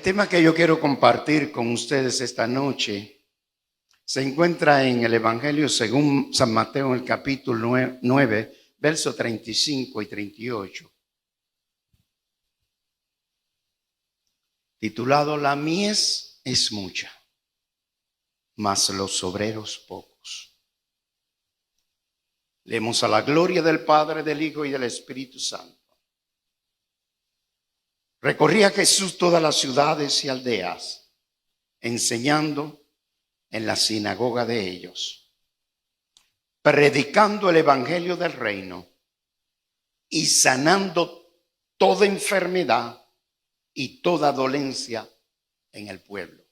tema que yo quiero compartir con ustedes esta noche se encuentra en el Evangelio según San Mateo, en el capítulo 9, versos 35 y 38. Titulado La mies es mucha, mas los obreros pocos. Leemos: a la gloria del Padre, del Hijo y del Espíritu Santo. Recorría Jesús todas las ciudades y aldeas, enseñando en la sinagoga de ellos, predicando el evangelio del reino y sanando toda enfermedad y toda dolencia en el pueblo.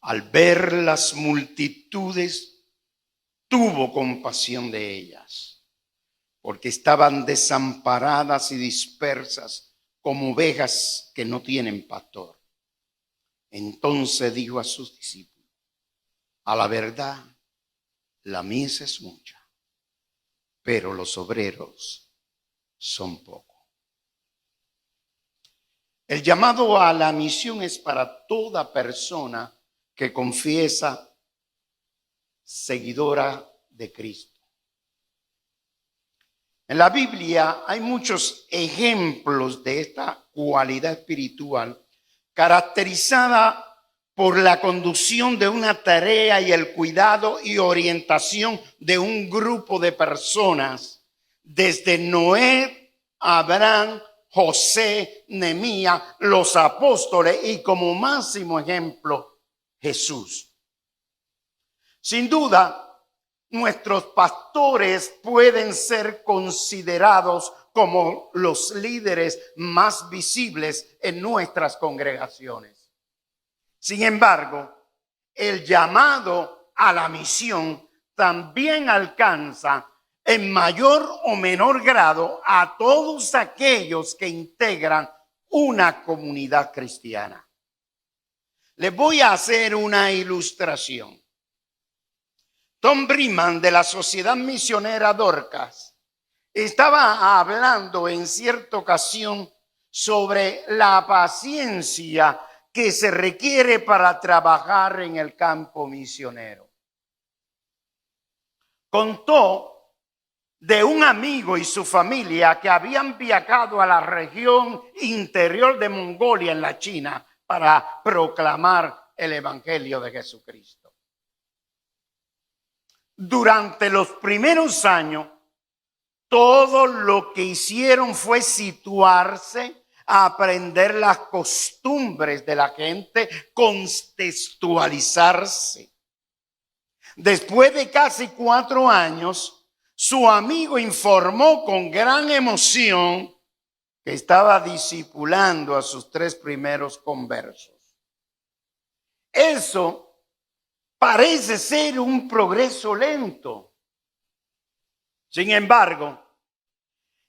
Al ver las multitudes, tuvo compasión de ellas, porque estaban desamparadas y dispersas como ovejas que no tienen pastor. Entonces dijo a sus discípulos: a la verdad, la mies es mucha, pero los obreros son pocos. El llamado a la misión es para toda persona que confiesa seguidora de Cristo. En la Biblia hay muchos ejemplos de esta cualidad espiritual caracterizada por la conducción de una tarea y el cuidado y orientación de un grupo de personas, desde Noé, Abraham, José, Nehemías, los apóstoles y como máximo ejemplo, Jesús. Sin duda, nuestros pastores pueden ser considerados como los líderes más visibles en nuestras congregaciones. Sin embargo, el llamado a la misión también alcanza en mayor o menor grado a todos aquellos que integran una comunidad cristiana. Les voy a hacer una ilustración. Tom Briman, de la Sociedad Misionera Dorcas, estaba hablando en cierta ocasión sobre la paciencia que se requiere para trabajar en el campo misionero. Contó de un amigo y su familia que habían viajado a la región interior de Mongolia, en la China, para proclamar el Evangelio de Jesucristo. Durante los primeros años, todo lo que hicieron fue situarse a aprender las costumbres de la gente, contextualizarse. Después de casi 4 años, su amigo informó con gran emoción que estaba discipulando a sus 3 primeros conversos. Eso parece ser un progreso lento. Sin embargo,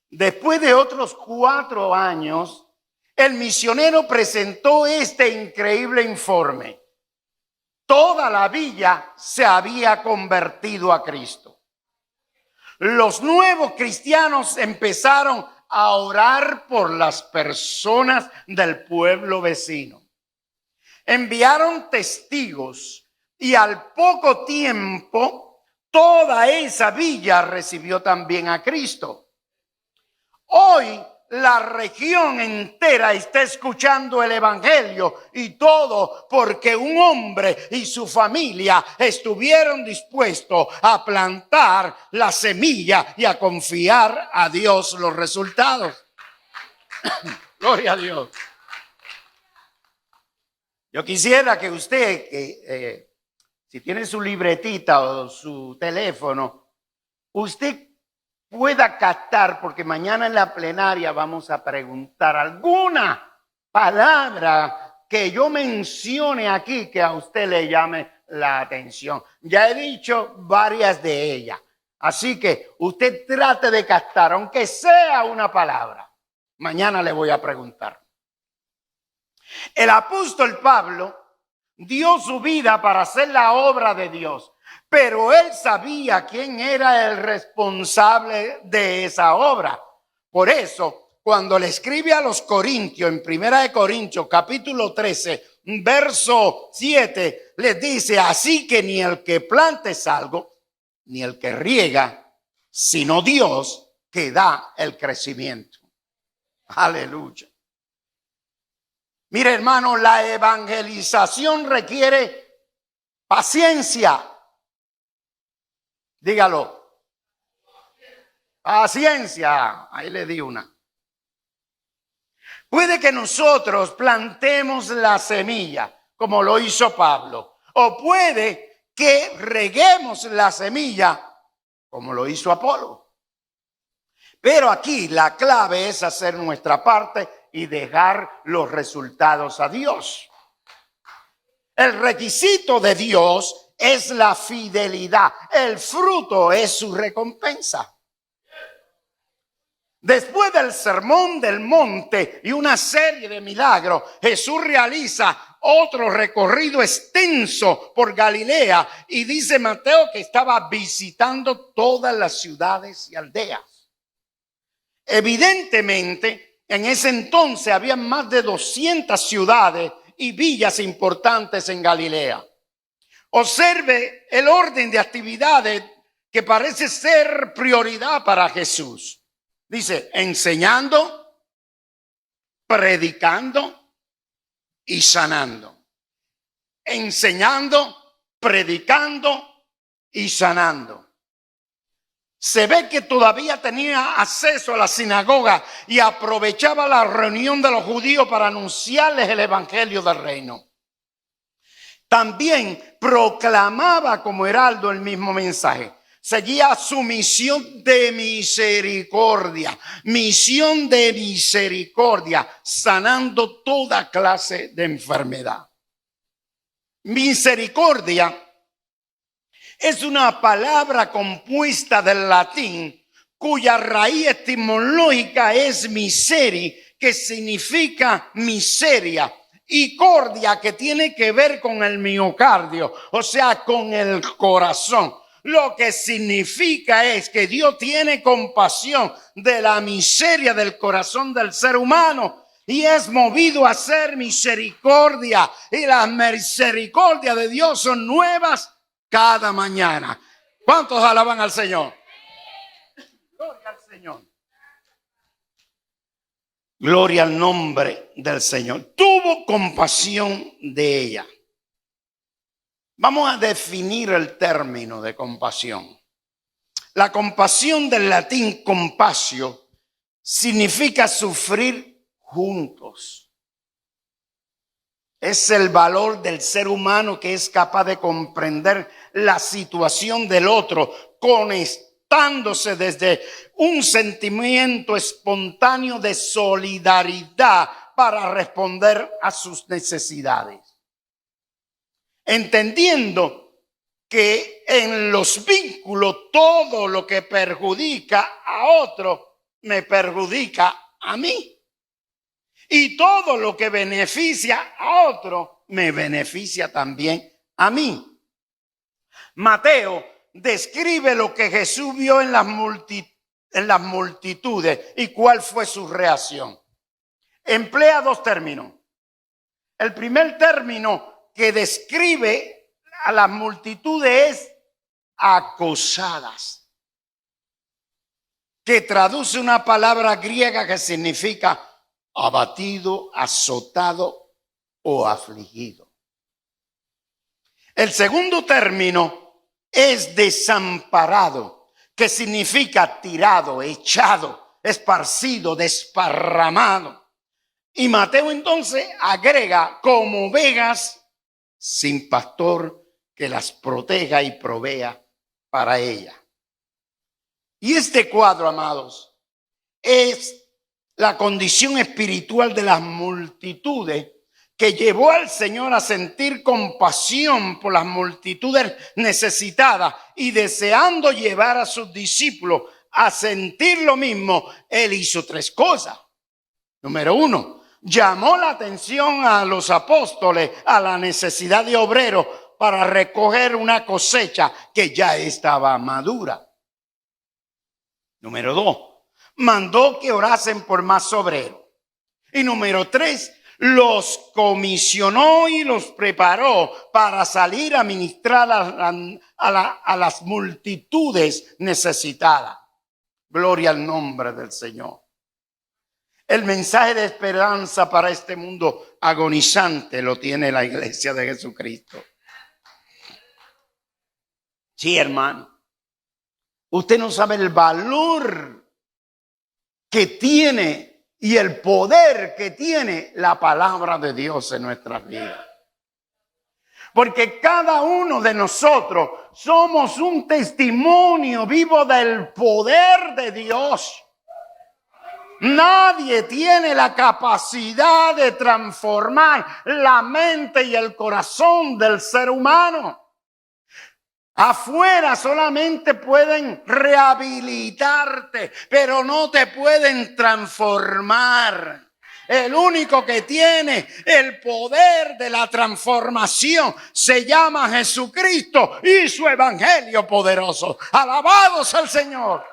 después de otros 4 años, el misionero presentó este increíble informe. Toda la villa se había convertido a Cristo. Los nuevos cristianos empezaron a orar por las personas del pueblo vecino. Enviaron testigos y al poco tiempo toda esa villa recibió también a Cristo. Hoy la región entera está escuchando el evangelio, y todo porque un hombre y su familia estuvieron dispuestos a plantar la semilla y a confiar a Dios los resultados. Gloria a Dios. Yo quisiera que usted, si tiene su libretita o su teléfono, usted pueda captar, porque mañana en la plenaria vamos a preguntar alguna palabra que yo mencione aquí que a usted le llame la atención. Ya he dicho varias de ellas, así que usted trate de captar, aunque sea una palabra. Mañana le voy a preguntar. El apóstol Pablo dio su vida para hacer la obra de Dios, pero él sabía quién era el responsable de esa obra. Por eso cuando le escribe a los Corintios, en 1 Corintios capítulo 13, verso 7, les dice: así que ni el que planta es algo, ni el que riega, sino Dios que da el crecimiento. Aleluya. Mire, hermano, la evangelización requiere paciencia. Dígalo. Paciencia. Ahí le di una. Puede que nosotros plantemos la semilla, como lo hizo Pablo, o puede que reguemos la semilla, como lo hizo Apolo. Pero aquí la clave es hacer nuestra parte y dejar los resultados a Dios. El requisito de Dios es la fidelidad. El fruto es su recompensa. Después del sermón del monte y una serie de milagros, Jesús realiza otro recorrido extenso por Galilea y dice Mateo que estaba visitando todas las ciudades y aldeas. Evidentemente, en ese entonces había más de 200 ciudades y villas importantes en Galilea. Observe el orden de actividades que parece ser prioridad para Jesús. Dice: enseñando, predicando y sanando. Enseñando, predicando y sanando. Se ve que todavía tenía acceso a la sinagoga y aprovechaba la reunión de los judíos para anunciarles el evangelio del reino. También proclamaba como heraldo el mismo mensaje. Seguía su misión de misericordia, sanando toda clase de enfermedad. Misericordia es una palabra compuesta del latín cuya raíz etimológica es miseri, que significa miseria, y cordia, que tiene que ver con el miocardio, o sea, con el corazón. Lo que significa es que Dios tiene compasión de la miseria del corazón del ser humano y es movido a hacer misericordia. Y las misericordias de Dios son nuevas cada mañana. ¿Cuántos alaban al Señor? Gloria al Señor. Gloria al nombre del Señor. Tuvo compasión de ella. Vamos a definir el término de compasión. La compasión del latín compasio significa sufrir juntos. Es el valor del ser humano que es capaz de comprender la situación del otro, conectándose desde un sentimiento espontáneo de solidaridad para responder a sus necesidades. Entendiendo que en los vínculos todo lo que perjudica a otro me perjudica a mí. Y todo lo que beneficia a otro me beneficia también a mí. Mateo describe lo que Jesús vio en las multitudes y cuál fue su reacción. Emplea dos términos. El primer término que describe a las multitudes es acosadas, que traduce una palabra griega que significa abatido, azotado o afligido. El segundo término es desamparado, que significa tirado, echado, esparcido, desparramado. Y Mateo entonces agrega como ovejas sin pastor que las proteja y provea para ella. Y este cuadro, amados, es la condición espiritual de las multitudes que llevó al Señor a sentir compasión por las multitudes necesitadas y deseando llevar a sus discípulos a sentir lo mismo. Él hizo tres cosas. Número uno, llamó la atención a los apóstoles a la necesidad de obreros para recoger una cosecha que ya estaba madura. Número dos, mandó que orasen por más obreros. Y número 3, los comisionó y los preparó para salir a ministrar a las multitudes necesitadas. Gloria al nombre del Señor. El mensaje de esperanza para este mundo agonizante lo tiene la iglesia de Jesucristo. Sí, hermano. Usted no sabe el valor que tiene y el poder que tiene la palabra de Dios en nuestras vidas. Porque cada uno de nosotros somos un testimonio vivo del poder de Dios. Nadie tiene la capacidad de transformar la mente y el corazón del ser humano. Afuera solamente pueden rehabilitarte, pero no te pueden transformar. El único que tiene el poder de la transformación se llama Jesucristo y su evangelio poderoso. Alabados al Señor.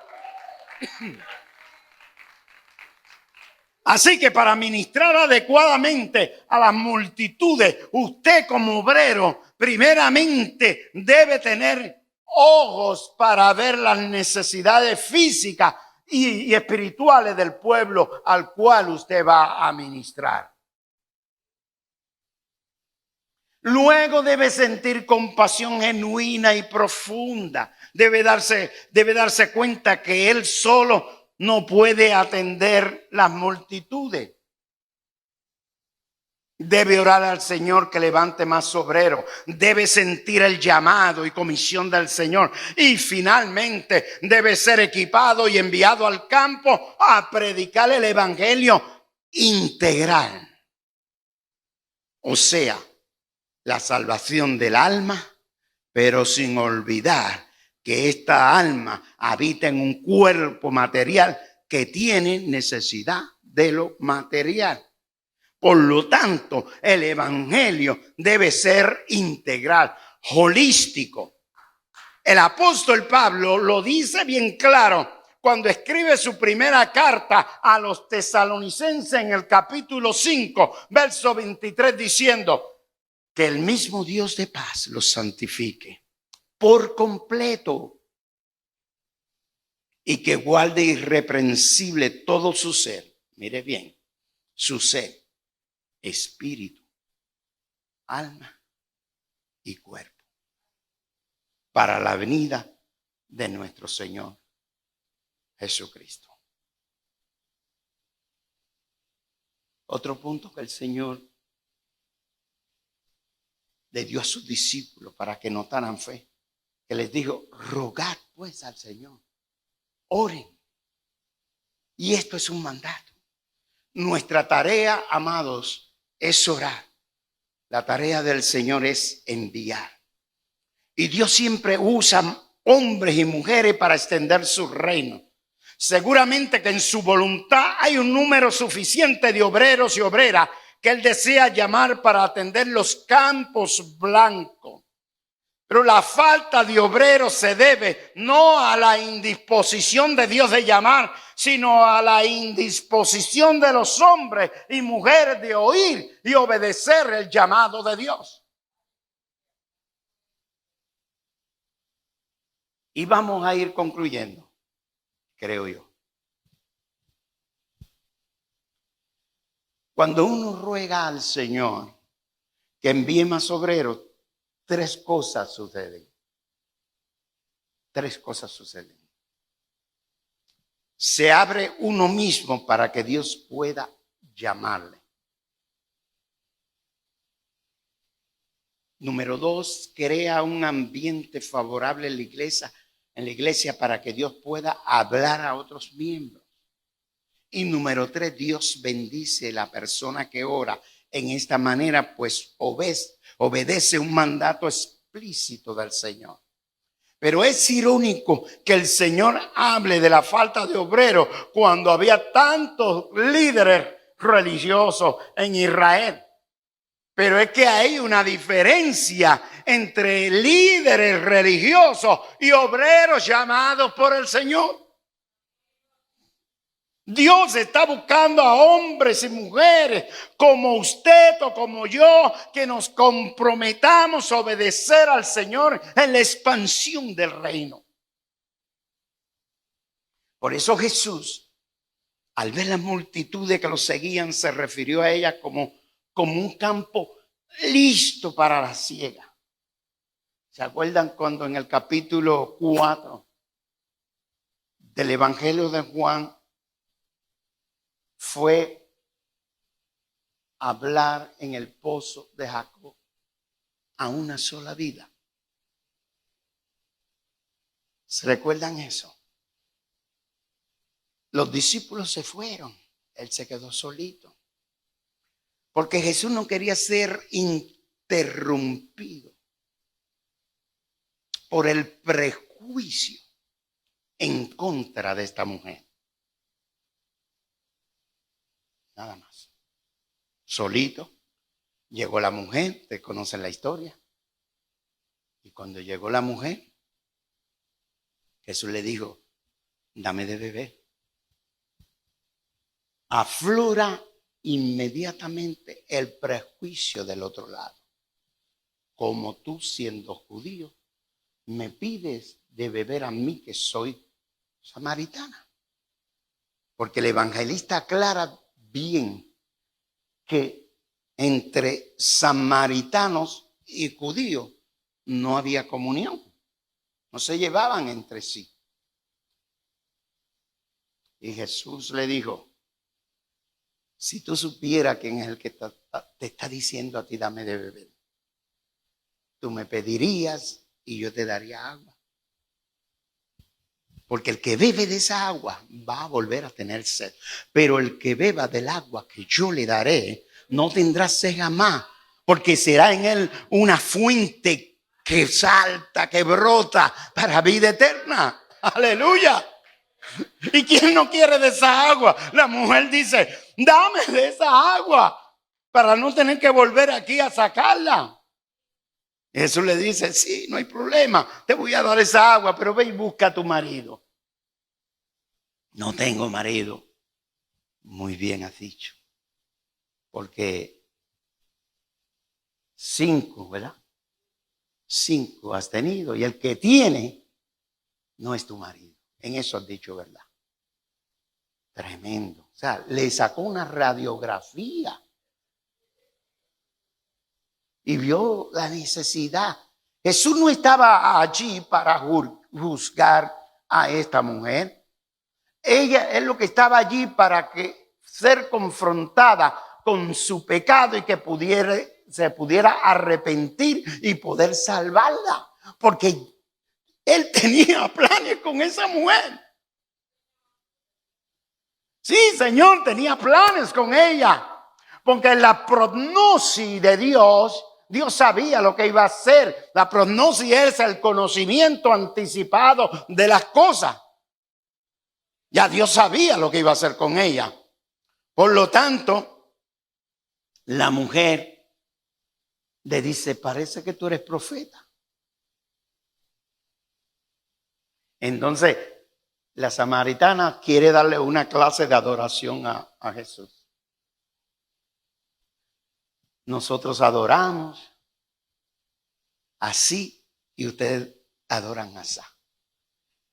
Así que para ministrar adecuadamente a las multitudes, usted como obrero, primeramente debe tener ojos para ver las necesidades físicas y espirituales del pueblo al cual usted va a ministrar. Luego debe sentir compasión genuina y profunda. Debe darse cuenta que él solo no puede atender las multitudes. Debe orar al Señor que levante más obreros. Debe sentir el llamado y comisión del Señor. Y finalmente debe ser equipado y enviado al campo a predicar el evangelio integral. O sea, la salvación del alma, pero sin olvidar que esta alma habita en un cuerpo material que tiene necesidad de lo material. Por lo tanto, el evangelio debe ser integral, holístico. El apóstol Pablo lo dice bien claro cuando escribe su primera carta a los tesalonicenses en el capítulo 5, verso 23, diciendo que el mismo Dios de paz los santifique por completo y que guarde irreprensible todo su ser. Mire bien, su ser, espíritu, alma y cuerpo, para la venida de nuestro Señor Jesucristo. Otro punto que el Señor le dio a sus discípulos para que notaran fe, que les dijo: rogad pues al Señor, oren. Y esto es un mandato. Nuestra tarea, amados, es orar. La tarea del Señor es enviar. Y Dios siempre usa hombres y mujeres para extender su reino. Seguramente que en su voluntad hay un número suficiente de obreros y obreras que Él desea llamar para atender los campos blancos. Pero la falta de obreros se debe no a la indisposición de Dios de llamar, sino a la indisposición de los hombres y mujeres de oír y obedecer el llamado de Dios. Y vamos a ir concluyendo, creo yo. Cuando uno ruega al Señor que envíe más obreros, tres cosas suceden. Tres cosas suceden. Se abre uno mismo para que Dios pueda llamarle. Número 2, crea un ambiente favorable en la iglesia para que Dios pueda hablar a otros miembros. Y número 3, Dios bendice a la persona que ora en esta manera, pues obedece un mandato explícito del Señor. Pero es irónico que el Señor hable de la falta de obreros cuando había tantos líderes religiosos en Israel. Pero es que hay una diferencia entre líderes religiosos y obreros llamados por el Señor. Dios está buscando a hombres y mujeres como usted o como yo, que nos comprometamos a obedecer al Señor en la expansión del reino. Por eso Jesús, al ver la multitud de que lo seguían, se refirió a ella como un campo listo para la siega. ¿Se acuerdan cuando en el capítulo 4 del Evangelio de Juan fue a hablar en el pozo de Jacob a una sola vida? ¿Se recuerdan eso? Los discípulos se fueron, él se quedó solito, porque Jesús no quería ser interrumpido por el prejuicio en contra de esta mujer. Nada más. Solito. Llegó la mujer, ustedes conocen la historia. Y cuando llegó la mujer, Jesús le dijo, dame de beber. Aflora inmediatamente el prejuicio del otro lado. Como tú, siendo judío, me pides de beber a mí, que soy samaritana. Porque el evangelista aclara bien que entre samaritanos y judíos no había comunión. No se llevaban entre sí. Y Jesús le dijo, si tú supieras quién es el que te está diciendo a ti, dame de beber, tú me pedirías y yo te daría agua. Porque el que bebe de esa agua va a volver a tener sed. Pero el que beba del agua que yo le daré no tendrá sed jamás. Porque será en él una fuente que salta, que brota para vida eterna. Aleluya. ¿Y quién no quiere de esa agua? La mujer dice, dame de esa agua para no tener que volver aquí a sacarla. Jesús le dice, sí, no hay problema, te voy a dar esa agua, pero ve y busca a tu marido. No tengo marido. Muy bien has dicho. Porque 5, ¿verdad? 5 has tenido y el que tiene no es tu marido. En eso has dicho verdad. Tremendo. O sea, le sacó una radiografía y vio la necesidad. Jesús no estaba allí para juzgar a esta mujer. Ella es lo que estaba allí para que ser confrontada con su pecado y que se pudiera arrepentir y poder salvarla. Porque él tenía planes con esa mujer. Sí, Señor, tenía planes con ella. Porque la prognosis de Dios, Dios sabía lo que iba a hacer. La prognosis es el conocimiento anticipado de las cosas. Ya Dios sabía lo que iba a hacer con ella. Por lo tanto, la mujer le dice, parece que tú eres profeta. Entonces, la samaritana quiere darle una clase de adoración a Jesús. Nosotros adoramos así y ustedes adoran así.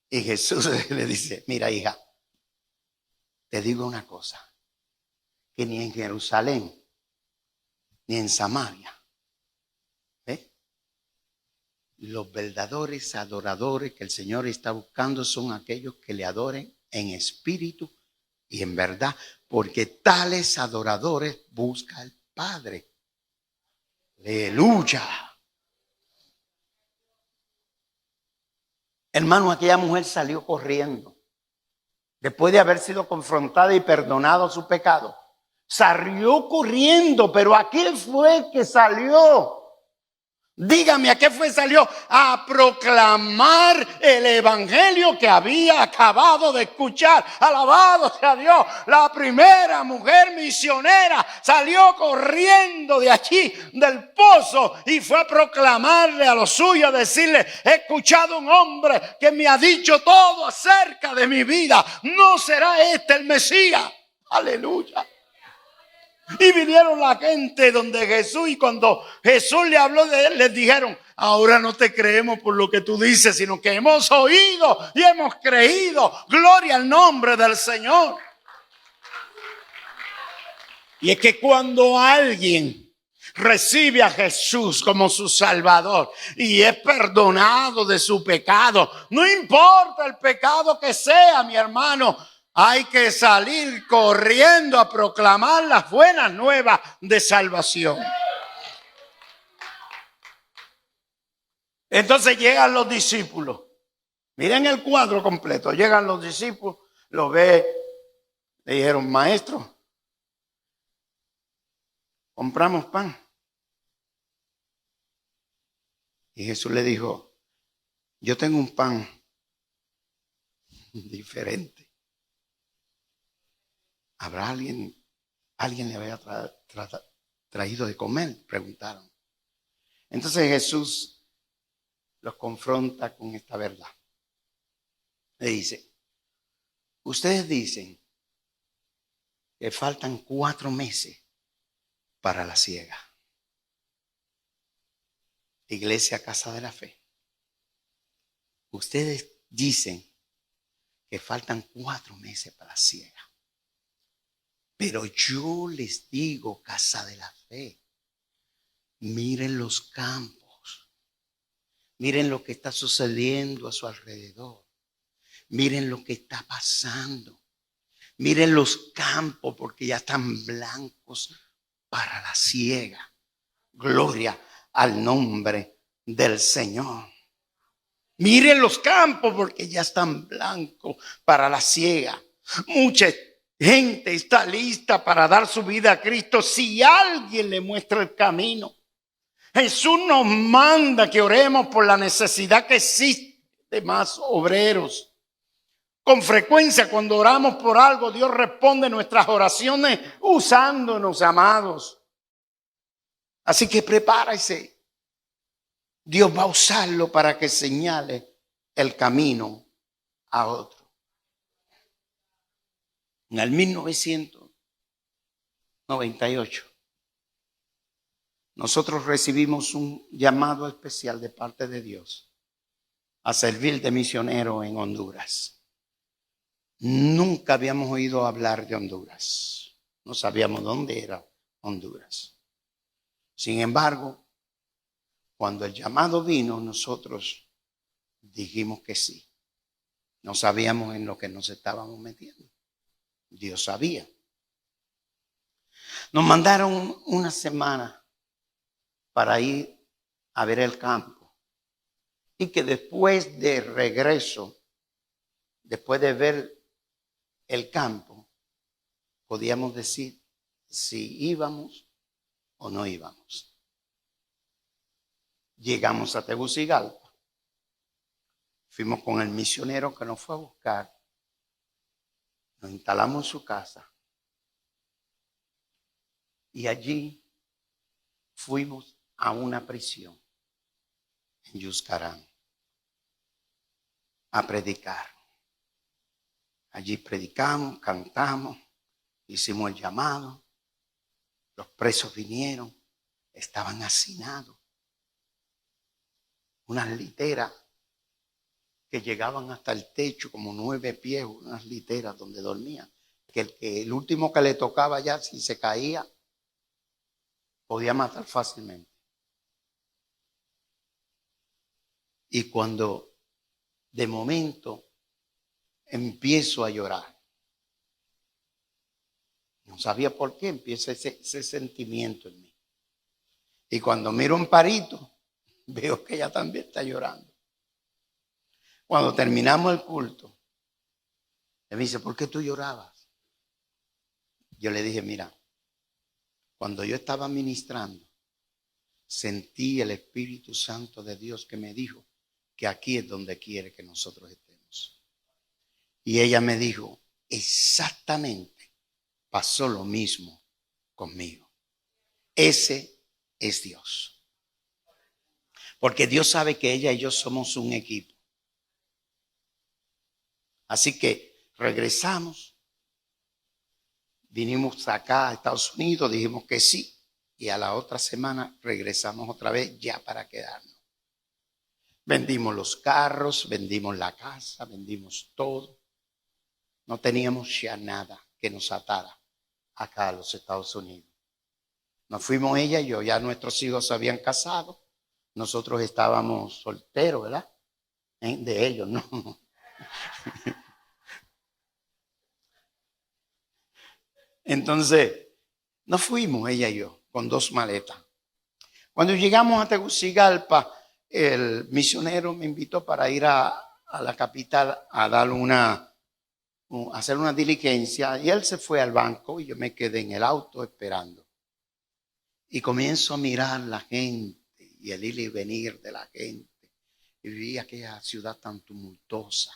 Y Jesús le dice, mira hija, te digo una cosa, que ni en Jerusalén, ni en Samaria, los verdaderos adoradores que el Señor está buscando son aquellos que le adoren en espíritu y en verdad, porque tales adoradores busca el Padre. Aleluya. Hermano, aquella mujer salió corriendo. Después de haber sido confrontada y perdonado su pecado, salió corriendo, pero aquel fue el que salió. Dígame, ¿a qué fue? Salió a proclamar el evangelio que había acabado de escuchar. Alabado sea Dios. La primera mujer misionera salió corriendo de allí, del pozo, y fue a proclamarle a los suyos, a decirle: he escuchado un hombre que me ha dicho todo acerca de mi vida. ¿No será este el Mesías? Aleluya. Y vinieron la gente donde Jesús, y cuando Jesús le habló de él, les dijeron: ahora no te creemos por lo que tú dices, sino que hemos oído y hemos creído. Gloria al nombre del Señor. Y es que cuando alguien recibe a Jesús como su Salvador y es perdonado de su pecado, no importa el pecado que sea, mi hermano, hay que salir corriendo a proclamar las buenas nuevas de salvación. Entonces llegan los discípulos. Miren el cuadro completo. Llegan los discípulos, lo ve, le dijeron: maestro, compramos pan. Y Jesús le dijo: yo tengo un pan diferente. ¿Habrá alguien le había traído de comer? Preguntaron. Entonces Jesús los confronta con esta verdad. Le dice: ustedes dicen que faltan 4 meses para la siega. Iglesia Casa de la Fe, ustedes dicen que faltan 4 meses para la siega. Pero yo les digo, Casa de la Fe, miren los campos, miren lo que está sucediendo a su alrededor, miren lo que está pasando, miren los campos porque ya están blancos para la siega. Gloria al nombre del Señor. Miren los campos porque ya están blancos para la siega. Mucha gente está lista para dar su vida a Cristo si alguien le muestra el camino. Jesús nos manda que oremos por la necesidad que existe de más obreros. Con frecuencia, cuando oramos por algo, Dios responde nuestras oraciones usándonos, amados. Así que prepárese. Dios va a usarlo para que señale el camino a otro. En el 1998, nosotros recibimos un llamado especial de parte de Dios a servir de misionero en Honduras. Nunca habíamos oído hablar de Honduras. No sabíamos dónde era Honduras. Sin embargo, cuando el llamado vino, nosotros dijimos que sí. No sabíamos en lo que nos estábamos metiendo. Dios sabía. Nos mandaron una semana para ir a ver el campo. Y que después de regreso, después de ver el campo, podíamos decir si íbamos o no íbamos. Llegamos a Tegucigalpa. Fuimos con el misionero que nos fue a buscar. Nos instalamos en su casa. Y allí fuimos a una prisión en Yuscarán a predicar. Allí predicamos, cantamos, hicimos el llamado. Los presos vinieron, estaban hacinados. Unas literas que llegaban hasta el techo, como 9 pies, unas literas donde dormían. Que el último que le tocaba ya, si se caía, podía matar fácilmente. Y cuando de momento empiezo a llorar, no sabía por qué, empieza ese sentimiento en mí. Y cuando miro a Amparito, veo que ella también está llorando. Cuando terminamos el culto, él me dice: ¿por qué tú llorabas? Yo le dije: mira, cuando yo estaba ministrando, sentí el Espíritu Santo de Dios que me dijo que aquí es donde quiere que nosotros estemos. Y ella me dijo, exactamente, pasó lo mismo conmigo. Ese es Dios. Porque Dios sabe que ella y yo somos un equipo. Así que regresamos, vinimos acá a Estados Unidos, dijimos que sí. Y a la otra semana regresamos otra vez ya para quedarnos. Vendimos los carros, vendimos la casa, vendimos todo. No teníamos ya nada que nos atara acá a los Estados Unidos. Nos fuimos ella y yo, ya nuestros hijos se habían casado. Nosotros estábamos solteros, ¿verdad? De ellos, no. Entonces, nos fuimos ella y yo con 2 maletas. Cuando llegamos a Tegucigalpa, el misionero me invitó para ir a la capital a dar hacer una diligencia, y él se fue al banco y yo me quedé en el auto esperando. Y comienzo a mirar la gente y el ir y venir de la gente. Y vi aquella ciudad tan tumultuosa.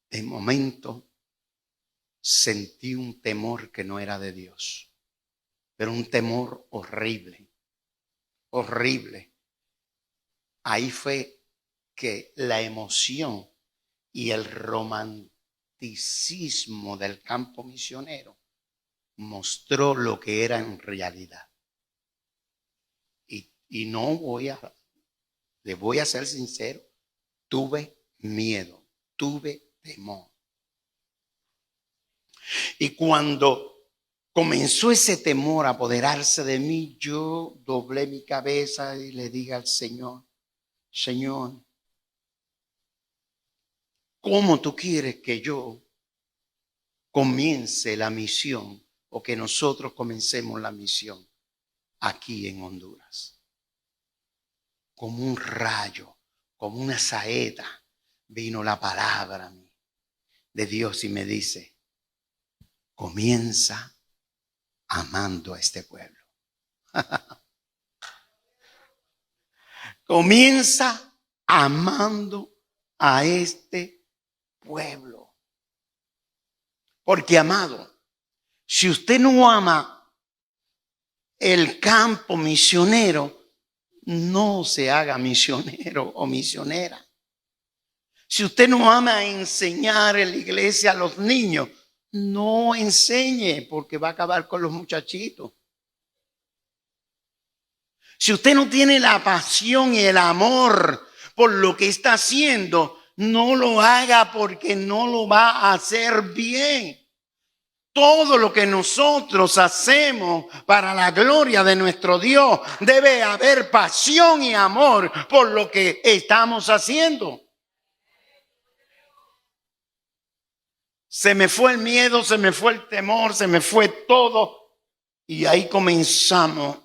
De momento sentí un temor que no era de Dios, pero un temor horrible, horrible. Ahí fue que la emoción y el romanticismo del campo misionero mostró lo que era en realidad. Y no le voy a ser sincero, tuve miedo, tuve temor. Y cuando comenzó ese temor a apoderarse de mí, yo doblé mi cabeza y le dije al Señor, Señor, ¿cómo tú quieres que yo comience la misión o que nosotros comencemos la misión aquí en Honduras? Como un rayo, como una saeta, vino la palabra de Dios y me dice, comienza amando a este pueblo. Comienza amando a este pueblo. Porque, amado, si usted no ama el campo misionero, no se haga misionero o misionera. Si usted no ama enseñar en la iglesia a los niños, no enseñe porque va a acabar con los muchachitos. Si usted no tiene la pasión y el amor por lo que está haciendo, no lo haga porque no lo va a hacer bien. Todo lo que nosotros hacemos para la gloria de nuestro Dios, debe haber pasión y amor por lo que estamos haciendo. Se me fue el miedo, se me fue el temor, se me fue todo. Y ahí comenzamos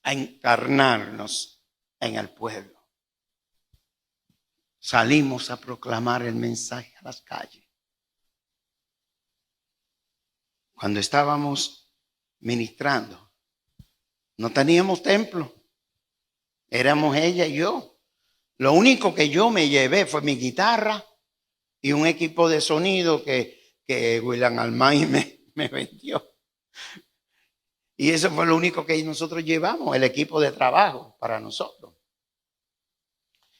a encarnarnos en el pueblo. Salimos a proclamar el mensaje a las calles. Cuando estábamos ministrando, no teníamos templo. Éramos ella y yo. Lo único que yo me llevé fue mi guitarra y un equipo de sonido que William Almain me vendió. Y eso fue lo único que nosotros llevamos, el equipo de trabajo para nosotros.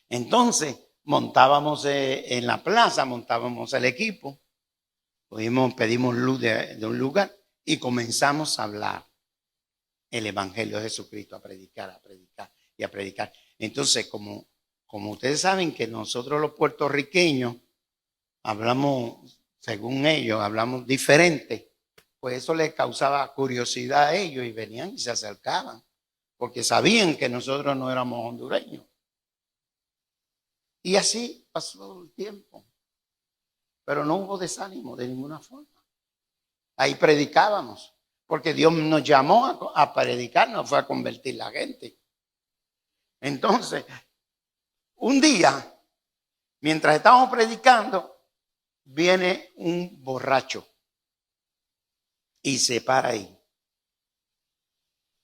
Entonces, montábamos en la plaza, montábamos el equipo, pedimos luz de un lugar y comenzamos a hablar el Evangelio de Jesucristo, a predicar y a predicar. Entonces, como ustedes saben que nosotros los puertorriqueños hablamos, según ellos, hablamos diferente, pues eso les causaba curiosidad a ellos y venían y se acercaban, porque sabían que nosotros no éramos hondureños. Y así pasó el tiempo, pero no hubo desánimo de ninguna forma. Ahí predicábamos, porque Dios nos llamó a predicar, no fue a convertir la gente. Entonces, un día, mientras estábamos predicando, viene un borracho y se para ahí.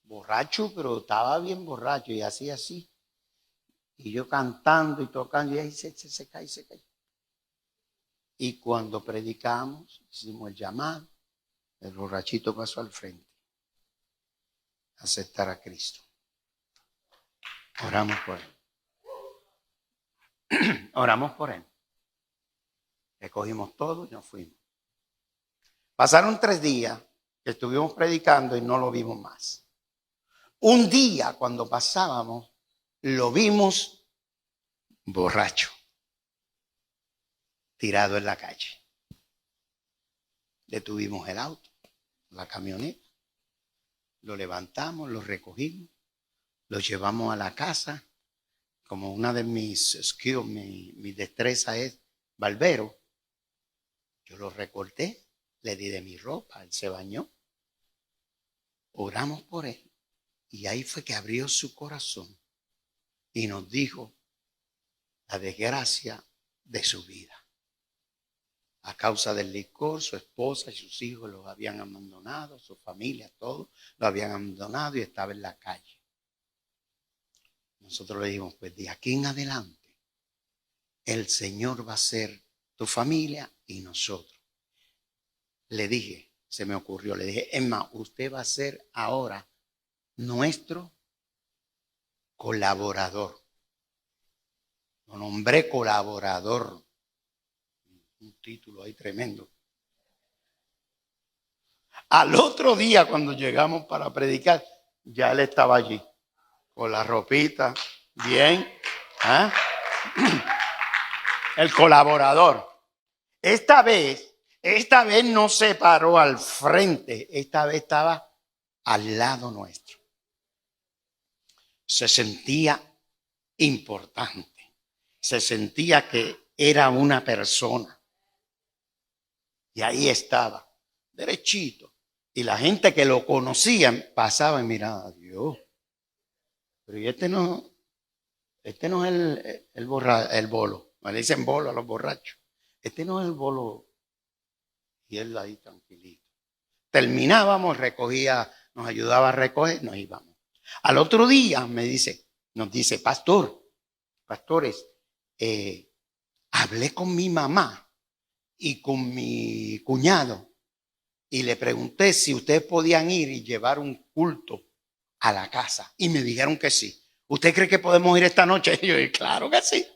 borracho, pero estaba bien borracho y hacía así. Y yo cantando y tocando y ahí se cae, se cae. Y cuando predicamos, hicimos el llamado, el borrachito pasó al frente a aceptar a Cristo. Oramos por él. Oramos por él. Recogimos todo y nos fuimos. Pasaron 3 días que estuvimos predicando y no lo vimos más. Un día cuando pasábamos, lo vimos borracho, tirado en la calle. Detuvimos el auto, la camioneta, lo levantamos, lo recogimos, lo llevamos a la casa. Como una de mis skills, mi destreza es barbero, yo lo recorté, le di de mi ropa, él se bañó, oramos por él y ahí fue que abrió su corazón y nos dijo la desgracia de su vida. A causa del licor, su esposa y sus hijos los habían abandonado, su familia, todos lo habían abandonado y estaba en la calle. Nosotros le dijimos, pues de aquí en adelante, el Señor va a ser tu familia y nosotros. Le dije, se me ocurrió, le dije, es más, usted va a ser ahora nuestro colaborador. Lo nombré colaborador. Un título ahí tremendo. Al otro día, cuando llegamos para predicar, ya él estaba allí, con la ropita, bien. ¿Ah? El colaborador. Esta vez no se paró al frente, esta vez estaba al lado nuestro. Se sentía importante, se sentía que era una persona. Y ahí estaba, derechito. Y la gente que lo conocía pasaba y miraba, Dios, pero y este no es el bolo. Me le dicen bolo a los borrachos. Este no es el bolo. Y él ahí tranquilito. Terminábamos, recogía, nos ayudaba a recoger, nos íbamos. Al otro día nos dice, pastores, hablé con mi mamá y con mi cuñado y le pregunté si ustedes podían ir y llevar un culto a la casa y me dijeron que sí. ¿Usted cree que podemos ir esta noche? Y yo dije, claro que sí.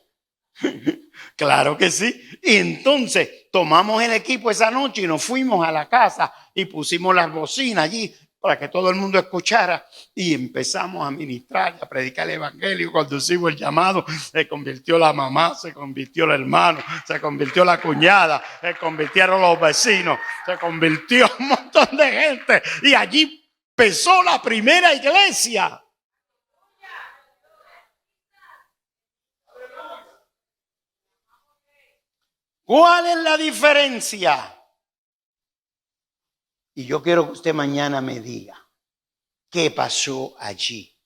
Claro que sí. Y entonces tomamos el equipo esa noche y nos fuimos a la casa y pusimos las bocinas allí para que todo el mundo escuchara y empezamos a ministrar, a predicar el evangelio. Cuando hicimos el llamado, se convirtió la mamá, se convirtió el hermano, se convirtió la cuñada, se convirtieron los vecinos, se convirtió un montón de gente y allí empezó la primera iglesia. ¿Cuál es la diferencia? Y yo quiero que usted mañana me diga qué pasó allí.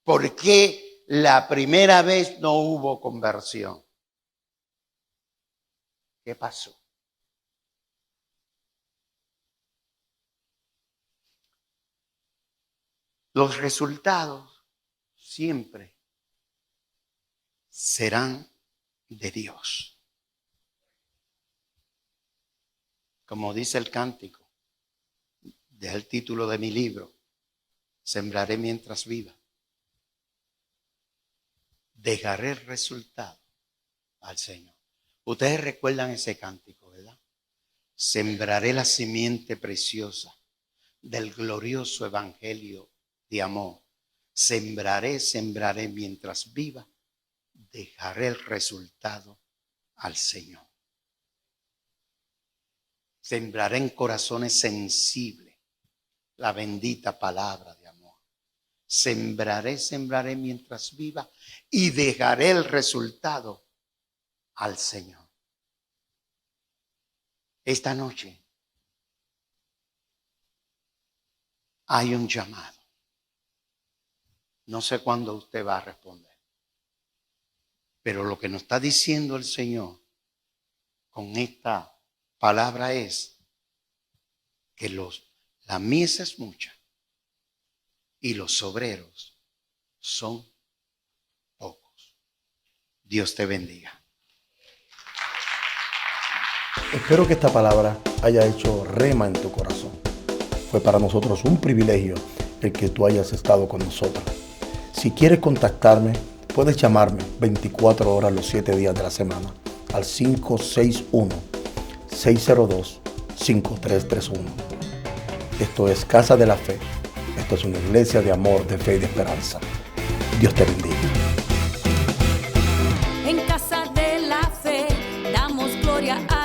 ¿Por qué la primera vez no hubo conversión? ¿Qué pasó? Los resultados siempre serán de Dios. Como dice el cántico, del título de mi libro, sembraré mientras viva. Dejaré el resultado al Señor. Ustedes recuerdan ese cántico, ¿verdad? Sembraré la simiente preciosa del glorioso evangelio de amor. Sembraré mientras viva. Dejaré el resultado al Señor. Sembraré en corazones sensibles la bendita palabra de amor. Sembraré mientras viva y dejaré el resultado al Señor. Esta noche hay un llamado. No sé cuándo usted va a responder. Pero lo que nos está diciendo el Señor con esta palabra es que la mies es mucha, y los obreros son pocos. Dios te bendiga. Espero que esta palabra haya hecho rema en tu corazón. Fue para nosotros un privilegio el que tú hayas estado con nosotros. Si quieres contactarme, puedes llamarme 24 horas los 7 días de la semana al 561-602-5331. Esto es Casa de la Fe. Esto es una iglesia de amor, de fe y de esperanza. Dios te bendiga. En Casa de la Fe damos gloria a